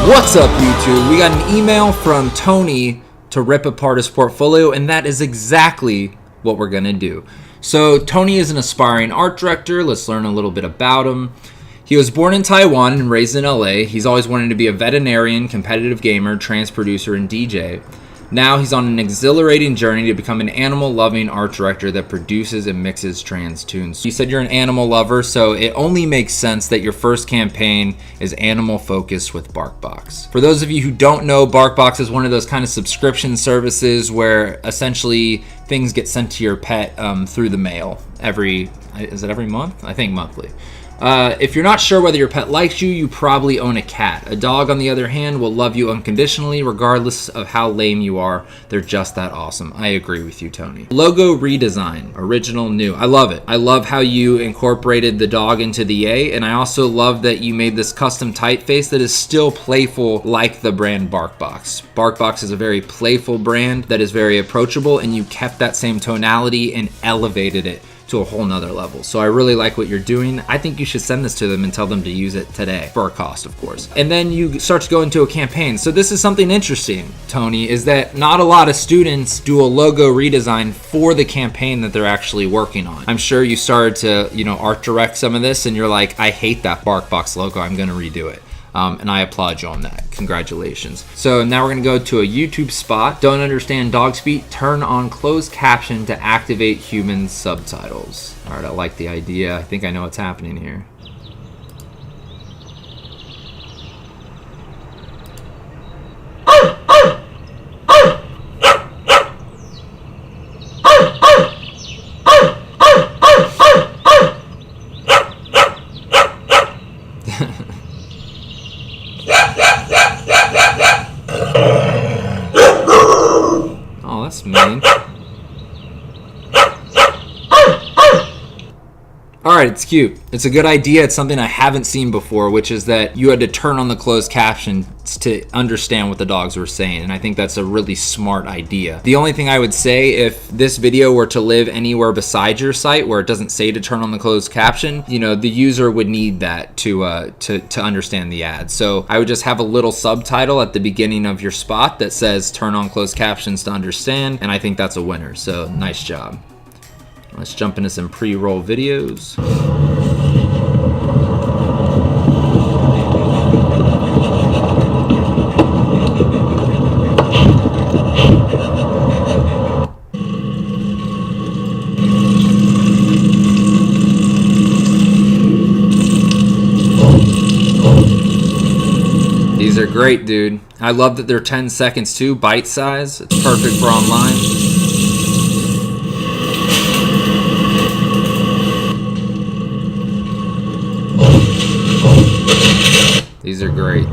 What's up, YouTube? We got an email from Tony to rip apart his portfolio, and that is exactly what we're going to do. So, Tony is an aspiring art director. Let's learn a little bit about him. He was born in Taiwan and raised in LA. He's always wanted to be a veterinarian, competitive gamer, trance producer, and DJ. Now he's on an exhilarating journey to become an animal-loving art director that produces and mixes trance tunes. You said you're an animal lover, so it only makes sense that your first campaign is animal-focused with BarkBox. For those of you who don't know, BarkBox is one of those kind of subscription services where essentially things get sent to your pet through the mail every month? I think monthly. If you're not sure whether your pet likes you, you probably own a cat. A dog, on the other hand, will love you unconditionally, regardless of how lame you are. They're just that awesome. I agree with you, Tony. Logo redesign. Original, new. I love it. I love how you incorporated the dog into the A, and I also love that you made this custom typeface that is still playful like the brand BarkBox. BarkBox is a very playful brand that is very approachable, and you kept that same tonality and elevated it to a whole nother level. So I really like what you're doing. I think you should send this to them and tell them to use it today, for a cost, of course. And then you start to go into a campaign. So this is something interesting, Tony, is that not a lot of students do a logo redesign for the campaign that they're actually working on. I'm sure you started to, art direct some of this and you're like, I hate that BarkBox logo, I'm gonna redo it. And I applaud you on that. Congratulations. So now we're gonna go to a YouTube spot. Don't understand dog speak? Turn on closed caption to activate human subtitles. All right, I like the idea. I think I know what's happening here. Oh, that's mean. Alright, it's cute. It's a good idea. It's something I haven't seen before, which is that you had to turn on the closed captions to understand what the dogs were saying, and I think that's a really smart idea. The only thing I would say, if this video were to live anywhere beside your site where it doesn't say to turn on the closed caption, the user would need that to understand the ad. So I would just have a little subtitle at the beginning of your spot that says turn on closed captions to understand, and I think that's a winner. So nice job. Let's jump into some pre-roll videos. These are great, dude. I love that they're 10 seconds too, bite size. It's perfect for online. These are great.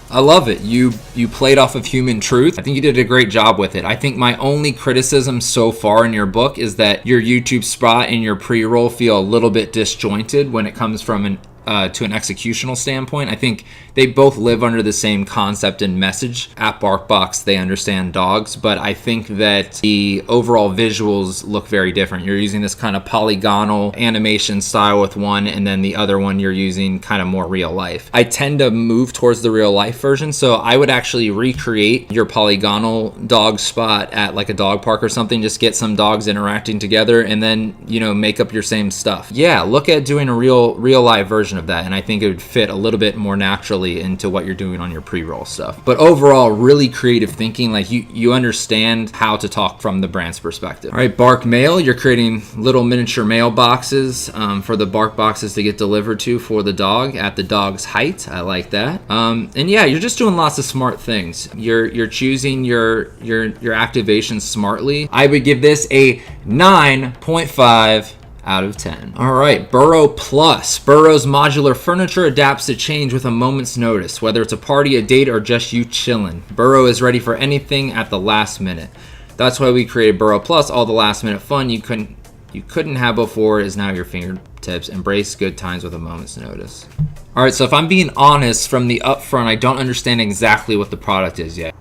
I love it. You played off of human truth. I think you did a great job with it. I think my only criticism so far in your book is that your YouTube spot and your pre-roll feel a little bit disjointed when it comes from to an executional standpoint. I think they both live under the same concept and message. At BarkBox, they understand dogs, but I think that the overall visuals look very different. You're using this kind of polygonal animation style with one, and then the other one you're using kind of more real life. I tend to move towards the real life version, so I would actually recreate your polygonal dog spot at like a dog park or something. Just get some dogs interacting together and then, make up your same stuff. Yeah, look at doing a real life version of that, and I think it would fit a little bit more naturally into what you're doing on your pre-roll stuff. But overall, really creative thinking. Like you understand how to talk from the brand's perspective. All right, Bark Mail, you're creating little miniature mailboxes for the BarkBoxes to get delivered to for the dog at the dog's height. I like that. And yeah, you're just doing lots of smart things. You're choosing your activations smartly. I would give this a 9.5 out of 10. All right, Burrow Plus. Burrow's modular furniture adapts to change with a moment's notice, whether it's a party, a date, or just you chilling. Burrow is ready for anything at the last minute. That's why we created Burrow Plus. All the last minute fun you couldn't have before is now at your fingertips. Embrace good times with a moment's notice. All right, so if I'm being honest from the upfront, I don't understand exactly what the product is yet.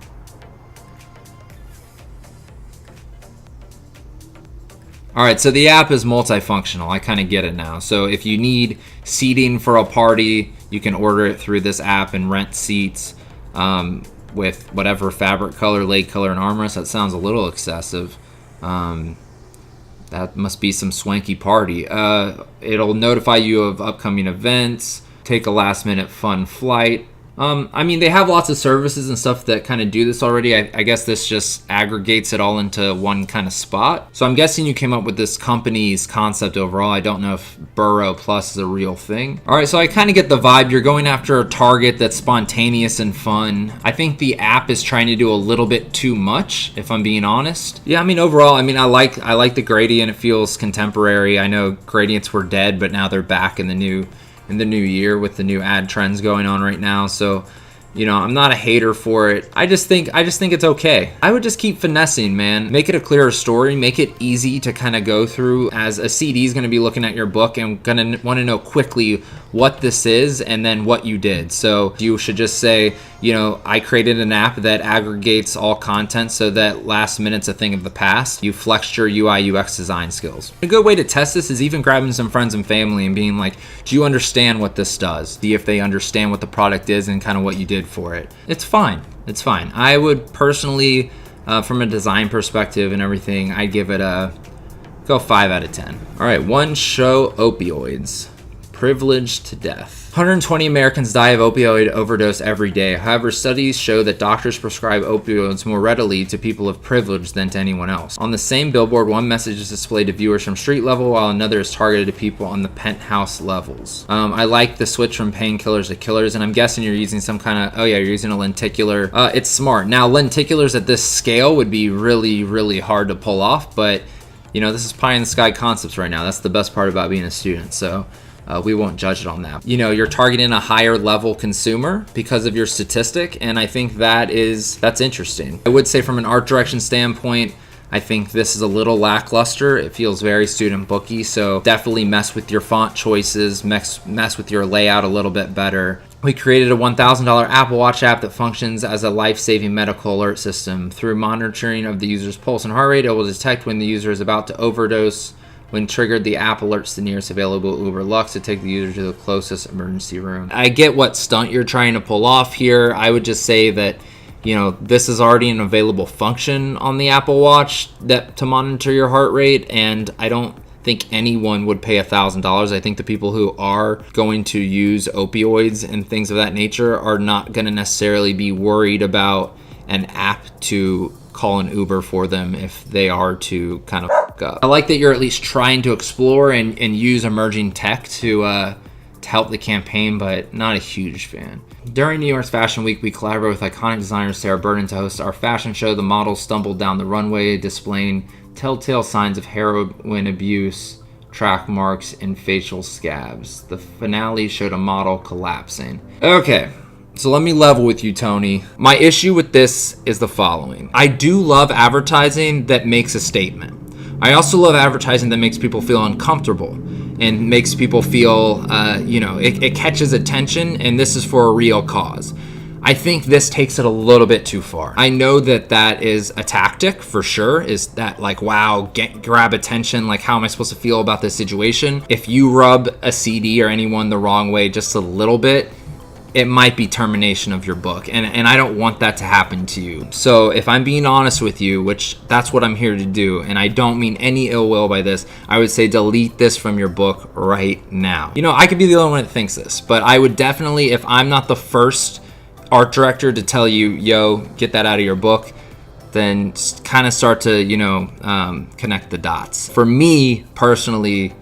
All right, so the app is multifunctional. I kind of get it now. So if you need seating for a party, you can order it through this app and rent seats with whatever fabric color, leg color, and armrest. That sounds a little excessive. That must be some swanky party. It'll notify you of upcoming events, take a last minute fun flight. I mean, they have lots of services and stuff that kind of do this already. I guess this just aggregates it all into one kind of spot. So I'm guessing you came up with this company's concept overall. I don't know if Burrow Plus is a real thing. All right, so I kind of get the vibe. You're going after a target that's spontaneous and fun. I think the app is trying to do a little bit too much, if I'm being honest. Yeah, I mean, overall, I like the gradient. It feels contemporary. I know gradients were dead, but now they're back in the new year with the new ad trends going on right now. So, you know, I'm not a hater for it. I just think it's okay. I would just keep finessing, man. Make it a clearer story. Make it easy to kind of go through, as a CD is going to be looking at your book and going to want to know quickly what this is and then what you did. So you should just say, you know, I created an app that aggregates all content so that last minute's a thing of the past. You flexed your UI UX design skills. A good way to test this is even grabbing some friends and family and being like, do you understand what this does? See if they understand what the product is and kind of what you did for it. It's fine. It's fine. I would personally, from a design perspective and everything, I'd give it go 5 out of 10. All right, one show opioids. Privileged to death. 120 Americans die of opioid overdose every day. However, studies show that doctors prescribe opioids more readily to people of privilege than to anyone else. On the same billboard, one message is displayed to viewers from street level, while another is targeted to people on the penthouse levels. I like the switch from painkillers to killers, and I'm guessing you're using some kind of, you're using a lenticular. It's smart. Now, lenticulars at this scale would be really, really hard to pull off, but, you know, this is pie in the sky concepts right now. That's the best part about being a student, so we won't judge it on that. You know, you're targeting a higher level consumer because of your statistic, and I think that's interesting. I would say from an art direction standpoint, I think this is a little lackluster. It feels very student booky, so definitely mess with your font choices, mess with your layout a little bit better. We created a $1,000 Apple Watch app that functions as a life-saving medical alert system. Through monitoring of the user's pulse and heart rate, it will detect when the user is about to overdose. When triggered, the app alerts the nearest available Uber Lux to take the user to the closest emergency room. I get what stunt you're trying to pull off here. I would just say that, you know, this is already an available function on the Apple Watch to monitor your heart rate, and I don't think anyone would pay $1,000. I think the people who are going to use opioids and things of that nature are not going to necessarily be worried about an app to call an Uber for them if they are to kind of fuck up. I like that you're at least trying to explore and use emerging tech to help the campaign, but not a huge fan. During New York's Fashion Week, we collaborated with iconic designer Sarah Burton to host our fashion show. The models stumbled down the runway, displaying telltale signs of heroin abuse, track marks, and facial scabs. The finale showed a model collapsing. Okay. So let me level with you, Tony. My issue with this is the following. I do love advertising that makes a statement. I also love advertising that makes people feel uncomfortable and makes people feel, it catches attention, and this is for a real cause. I think this takes it a little bit too far. I know that is a tactic for sure, is that like, wow, grab attention, like how am I supposed to feel about this situation? If you rub a CD or anyone the wrong way just a little bit, it might be termination of your book, and I don't want that to happen to you. So if I'm being honest with you, which that's what I'm here to do, and I don't mean any ill will by this, I would say delete this from your book right now. You know, I could be the only one that thinks this, but I would definitely, if I'm not the first art director to tell you, yo, get that out of your book, then kind of start to, connect the dots. For me, personally,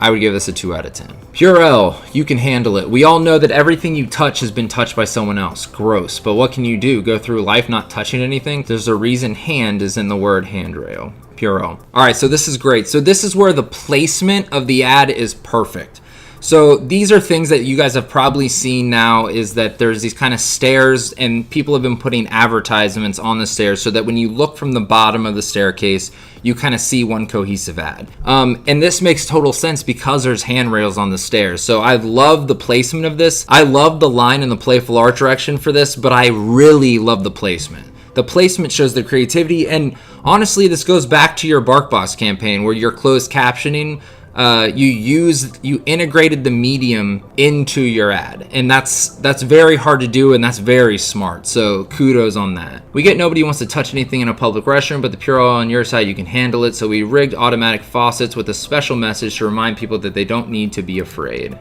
I would give this a 2 out of 10. Purell, you can handle it. We all know that everything you touch has been touched by someone else. Gross. But what can you do? Go through life not touching anything? There's a reason hand is in the word handrail. Purell. All right, so this is great. So this is where the placement of the ad is perfect. So these are things that you guys have probably seen now, is that there's these kind of stairs, and people have been putting advertisements on the stairs so that when you look from the bottom of the staircase, you kind of see one cohesive ad. And this makes total sense because there's handrails on the stairs. So I love the placement of this. I love the line and the playful art direction for this, but I really love the placement. The placement shows the creativity, and honestly, this goes back to your BarkBox campaign where your closed captioning, you integrated the medium into your ad, and that's very hard to do, and that's very smart. So kudos on that. We get nobody wants to touch anything in a public restroom, but the Purell on your side, you can handle it. So we rigged automatic faucets with a special message to remind people that they don't need to be afraid.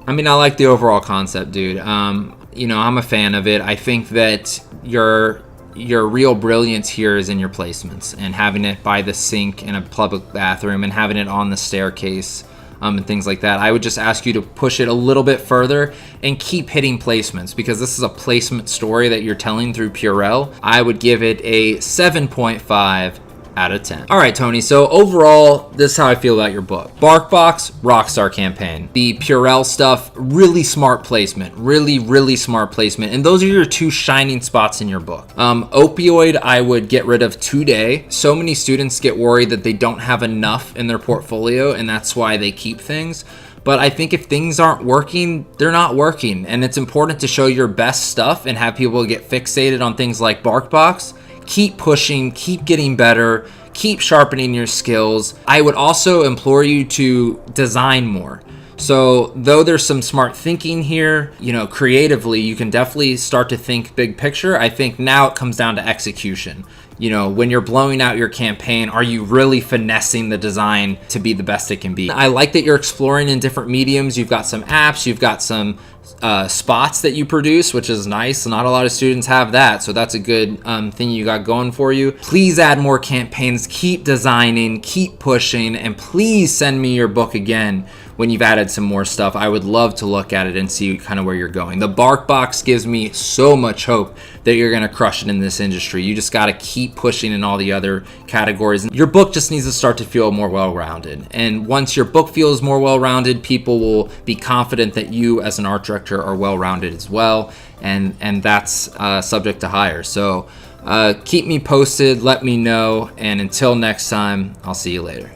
I mean, I like the overall concept, dude. I'm a fan of it. I think that your real brilliance here is in your placements and having it by the sink in a public bathroom and having it on the staircase, and things like that. I would just ask you to push it a little bit further and keep hitting placements, because this is a placement story that you're telling through Purell. I would give it a 7.5 out of 10. All right, Tony. So overall, this is how I feel about your book. BarkBox, rockstar campaign. The Purell stuff, really smart placement. Really, really smart placement. And those are your two shining spots in your book. Opioid, I would get rid of today. So many students get worried that they don't have enough in their portfolio, and that's why they keep things. But I think if things aren't working, they're not working. And it's important to show your best stuff and have people get fixated on things like BarkBox. Keep pushing, keep getting better, keep sharpening your skills. I would also implore you to design more. So though there's some smart thinking here, creatively, you can definitely start to think big picture. I think now it comes down to execution. When you're blowing out your campaign, are you really finessing the design to be the best it can be? I like that you're exploring in different mediums. You've got some apps, you've got some spots that you produce, which is nice. Not a lot of students have that, so that's a good thing you got going for you. Please add more campaigns, keep designing, keep pushing, and please send me your book again when you've added some more stuff. I would love to look at it and see kind of where you're going. The BarkBox gives me so much hope that you're going to crush it in this industry. You just got to keep pushing in all the other categories. Your book just needs to start to feel more well-rounded. And once your book feels more well-rounded, people will be confident that you as an art director are well-rounded as well. And that's subject to hire. So keep me posted, let me know. And until next time, I'll see you later.